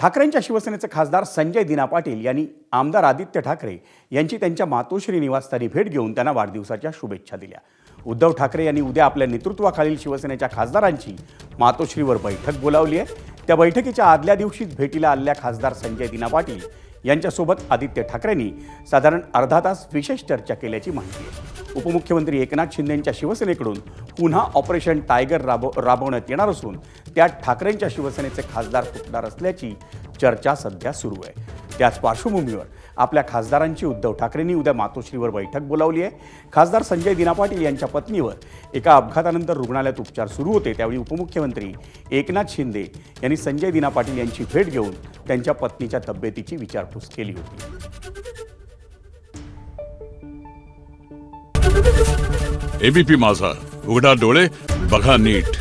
ठाकरेंच्या शिवसेनेचे खासदार संजय दिना पाटील यांनी आमदार आदित्य ठाकरे यांची त्यांच्या मातोश्री निवासस्थानी भेट घेऊन त्यांना वाढदिवसाच्या शुभेच्छा दिल्या। उद्धव ठाकरे यांनी उद्या आपल्या नेतृत्वाखालील शिवसेनेच्या खासदारांची मातोश्रीवर बैठक बोलावली आहे। त्या बैठकीच्या आदल्या दिवशीच भेटीला आलेल्या खासदार संजय दिना पाटील यांच्यासोबत आदित्य ठाकरेंनी साधारण अर्धा तास विशेष चर्चा केल्याची माहिती आहे। उपमुख्यमंत्री एकनाथ शिंदेंच्या शिवसेनेकडून पुन्हा ऑपरेशन टायगर राबवण्यात येणार असून त्यात ठाकरेंच्या शिवसेनेचे खासदार फुटणार असल्याची चर्चा सध्या सुरू आहे। त्याच पार्श्वभूमीवर आपल्या खासदारांची उद्धव ठाकरेंनी उद्या मातोश्रीवर बैठक बोलावली आहे। खासदार संजय दिना पाटील यांच्या पत्नीवर एका अपघातानंतर रुग्णालयात उपचार सुरू होते, त्यावेळी उपमुख्यमंत्री एकनाथ शिंदे यांनी संजय दिना पाटील यांची भेट घेऊन त्यांच्या पत्नीच्या तब्येतीची विचारपूस केली होती। एबीपी माझा, उघडा डोळे बघा नीट।